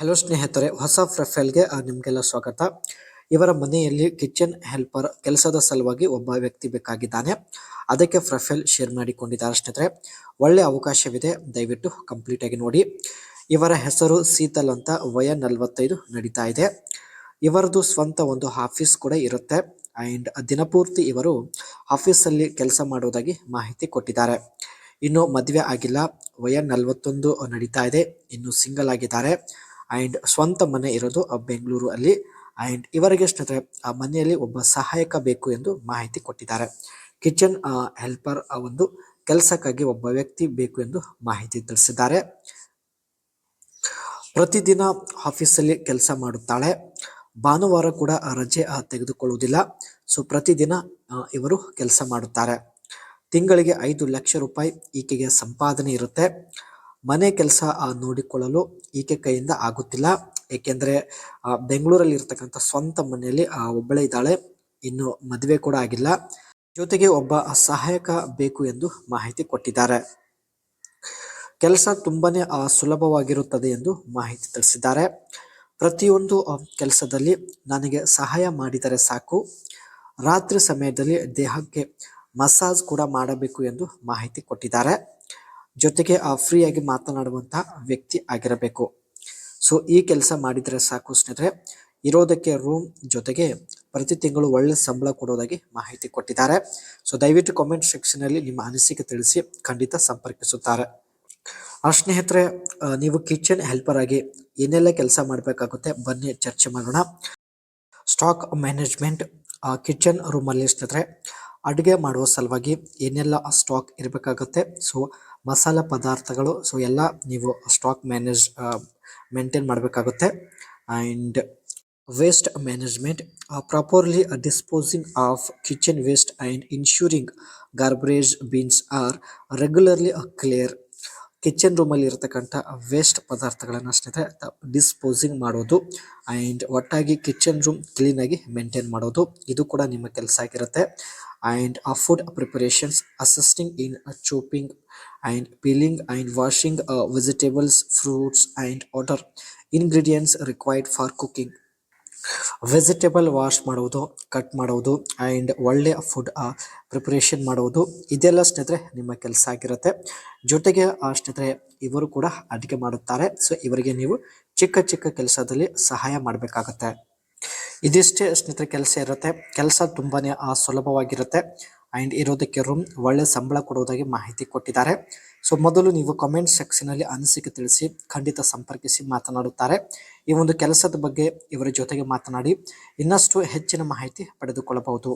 Hello ಸ್ನೇಹಿತರೆ, ಹೊಸ ಪ್ರೊಫೈಲ್ಗೆ ನಿಮಗೆಲ್ಲ ಸ್ವಾಗತ. ಇವರ ಮನೆಯಲ್ಲಿ ಕಿಚನ್ ಹೆಲ್ಪರ್ ಕೆಲಸದ ಸಲುವಾಗಿ ಒಬ್ಬ ವ್ಯಕ್ತಿ ಬೇಕಾಗಿದ್ದಾನೆ. ಅದಕ್ಕೆ ಪ್ರೊಫೈಲ್ ಶೇರ್ ಮಾಡಿಕೊಂಡಿದ್ದಾರೆ ಸ್ನೇಹಿತರೆ. ಒಳ್ಳೆ ಅವಕಾಶವಿದೆ, ದಯವಿಟ್ಟು ಕಂಪ್ಲೀಟ್ ಆಗಿ ನೋಡಿ. ಇವರ ಹೆಸರು ಶೀತಲ್ ಅಂತ, ವಯ 45 ನಡೀತಾ ಇದೆ. ಇವರದು ಸ್ವಂತ ಒಂದು ಆಫೀಸ್ ಕೂಡ ಇರುತ್ತೆ ಅಂಡ್ ದಿನಪೂರ್ತಿ ಇವರು ಆಫೀಸಲ್ಲಿ ಕೆಲಸ ಮಾಡೋದಾಗಿ ಮಾಹಿತಿ ಕೊಟ್ಟಿದ್ದಾರೆ. ಇನ್ನು ಮದುವೆ ಆಗಿಲ್ಲ, ವಯ 41 ನಡೀತಾ ಇದೆ, ಇನ್ನು ಸಿಂಗಲ್ ಆಗಿದ್ದಾರೆ ಅಂಡ್ ಸ್ವಂತ ಮನೆ ಇರೋದು ಬೆಂಗಳೂರು ಅಲ್ಲಿ. ಅಂಡ್ ಇವರಿಗೆ ಸ್ನೇಹಿತರೆ ಆ ಮನೆಯಲ್ಲಿ ಒಬ್ಬ ಸಹಾಯಕ ಬೇಕು ಎಂದು ಮಾಹಿತಿ ಕೊಟ್ಟಿದ್ದಾರೆ. ಕಿಚನ್ ಹೆಲ್ಪರ್ ಒಂದು ಕೆಲಸಕ್ಕಾಗಿ ಒಬ್ಬ ವ್ಯಕ್ತಿ ಬೇಕು ಎಂದು ಮಾಹಿತಿ ತಿಳಿಸಿದ್ದಾರೆ. ಪ್ರತಿದಿನ ಆಫೀಸಲ್ಲಿ ಕೆಲಸ ಮಾಡುತ್ತಾಳೆ. ಭಾನುವಾರ ಕೂಡ ರಜೆ ತೆಗೆದುಕೊಳ್ಳುವುದಿಲ್ಲ. ಸೊ ಪ್ರತಿದಿನ ಇವರು ಕೆಲಸ ಮಾಡುತ್ತಾರೆ. ತಿಂಗಳಿಗೆ 5 ಲಕ್ಷ ರೂಪಾಯಿ ಈಕೆಗೆ ಸಂಪಾದನೆ ಇರುತ್ತೆ. ಮನೆ ಕೆಲಸ ನೋಡಿಕೊಳ್ಳಲು ಈಕೆ ಕೈಯಿಂದ ಆಗುತ್ತಿಲ್ಲ, ಏಕೆಂದರೆ ಬೆಂಗಳೂರಲ್ಲಿ ಇರ್ತಕ್ಕಂಥ ಸ್ವಂತ ಮನೆಯಲ್ಲಿ ಒಬ್ಬಳೇ ಇದ್ದಾಳೆ. ಇನ್ನು ಮದುವೆ ಕೂಡ ಆಗಿಲ್ಲ. ಜೊತೆಗೆ ಒಬ್ಬ ಸಹಾಯಕ ಬೇಕು ಎಂದು ಮಾಹಿತಿ ಕೊಟ್ಟಿದ್ದಾರೆ. ಕೆಲಸ ತುಂಬಾನೇ ಸುಲಭವಾಗಿರುತ್ತದೆ ಎಂದು ಮಾಹಿತಿ ತಿಳಿಸಿದ್ದಾರೆ. ಪ್ರತಿಯೊಂದು ಕೆಲಸದಲ್ಲಿ ನನಗೆ ಸಹಾಯ ಮಾಡಿದರೆ ಸಾಕು. ರಾತ್ರಿ ಸಮಯದಲ್ಲಿ ದೇಹಕ್ಕೆ ಮಸಾಜ್ ಕೂಡ ಮಾಡಬೇಕು ಎಂದು ಮಾಹಿತಿ ಕೊಟ್ಟಿದ್ದಾರೆ. ಜೊತೆಗೆ ಫ್ರೀಯಾಗಿ ಮಾತನಾಡುವಂತಹ ವ್ಯಕ್ತಿ ಆಗಿರಬೇಕು. ಸೊ ಈ ಕೆಲಸ ಮಾಡಿದರೆ ಸಾಕು ಸ್ನೇಹಿತರೆ. ಇರೋದಕ್ಕೆ ರೂಮ್, ಜೊತೆಗೆ ಪ್ರತಿ ತಿಂಗಳು ಒಳ್ಳೆ ಸಂಬಳ ಕೊಡೋದಾಗಿ ಮಾಹಿತಿ ಕೊಟ್ಟಿದ್ದಾರೆ. ಸೊ ದಯವಿಟ್ಟು ಕಾಮೆಂಟ್ ಸೆಕ್ಷನ್ ಅಲ್ಲಿ ನಿಮ್ಮ ಅನಿಸಿಕೆ ತಿಳಿಸಿ, ಖಂಡಿತ ಸಂಪರ್ಕಿಸುತ್ತಾರೆ. ಸ್ನೇಹಿತರೆ, ನೀವು ಕಿಚನ್ ಹೆಲ್ಪರ್ ಆಗಿ ಏನೆಲ್ಲ ಕೆಲಸ ಮಾಡಬೇಕಾಗುತ್ತೆ ಬನ್ನಿ ಚರ್ಚೆ ಮಾಡೋಣ. ಸ್ಟಾಕ್ ಮ್ಯಾನೇಜ್ಮೆಂಟ್, ಕಿಚನ್ ರೂಮಲ್ಲಿ ಸ್ನೇಹಿತರೆ ಅಡುಗೆ ಮಾಡುವ ಸಲುವಾಗಿ ಏನೆಲ್ಲ ಸ್ಟಾಕ್ ಇರಬೇಕಾಗುತ್ತೆ, ಸೊ ಮಸಾಲ ಪದಾರ್ಥಗಳು, ಸೊ ಎಲ್ಲ ನೀವು ಸ್ಟಾಕ್ ಮೇಂಟೈನ್ ಮಾಡಬೇಕಾಗುತ್ತೆ. And waste management, properly disposing of kitchen waste and ensuring garbage bins are regularly clear. Kitchen ರೂಮಲ್ಲಿ ಇರತಕ್ಕಂಥ ವೇಸ್ಟ್ ಪದಾರ್ಥಗಳನ್ನು ಸ್ನೇಹಿತರೆ ಡಿಸ್ಪೋಸಿಂಗ್ ಮಾಡೋದು ಆ್ಯಂಡ್ ಒಟ್ಟಾಗಿ ಕಿಚನ್ ರೂಮ್ ಕ್ಲೀನಾಗಿ ಮೇಂಟೈನ್ ಮಾಡೋದು, ಇದು ಕೂಡ ನಿಮ್ಮ ಕೆಲಸ ಆಗಿರುತ್ತೆ. And food preparations, assisting in chopping and peeling and washing vegetables, fruits and other ingredients required for cooking. Vegetable wash ಮಾಡುವುದು, ಕಟ್ ಮಾಡುವುದು ಆ್ಯಂಡ್ ಒಳ್ಳೆಯ ಫುಡ್ ಪ್ರಿಪರೇಷನ್ ಮಾಡುವುದು, ಇದೆಲ್ಲ ಸ್ನೇಹಿತರೆ ನಿಮ್ಮ ಕೆಲಸ ಆಗಿರುತ್ತೆ. ಜೊತೆಗೆ ಸ್ನೇಹಿತರೆ ಇವರು ಕೂಡ ಅಡುಗೆ ಮಾಡುತ್ತಾರೆ. ಸೊ ಇವರಿಗೆ ನೀವು ಚಿಕ್ಕ ಚಿಕ್ಕ ಕೆಲಸದಲ್ಲಿ ಸಹಾಯ ಮಾಡಬೇಕಾಗತ್ತೆ. ಇದಿಷ್ಟೇ ಸ್ನೇಹಿತರೆ ಕೆಲಸ ಇರುತ್ತೆ. ಕೆಲಸ ತುಂಬಾನೇ ಸುಲಭವಾಗಿರುತ್ತೆ ಆ್ಯಂಡ್ ಇರೋದಕ್ಕೆ ರೂಮ್, ಒಳ್ಳೆ ಸಂಬಳ ಕೊಡುವುದಾಗಿ ಮಾಹಿತಿ ಕೊಟ್ಟಿದ್ದಾರೆ. ಸೊ ಮೊದಲು ನೀವು ಕಮೆಂಟ್ ಸೆಕ್ಷನಲ್ಲಿ ಅನಿಸಿಕೆ ತಿಳಿಸಿ, ಖಂಡಿತ ಸಂಪರ್ಕಿಸಿ ಮಾತನಾಡುತ್ತಾರೆ. ಈ ಒಂದು ಕೆಲಸದ ಬಗ್ಗೆ ಇವರ ಜೊತೆಗೆ ಮಾತನಾಡಿ ಇನ್ನಷ್ಟು ಹೆಚ್ಚಿನ ಮಾಹಿತಿ ಪಡೆದುಕೊಳ್ಳಬಹುದು.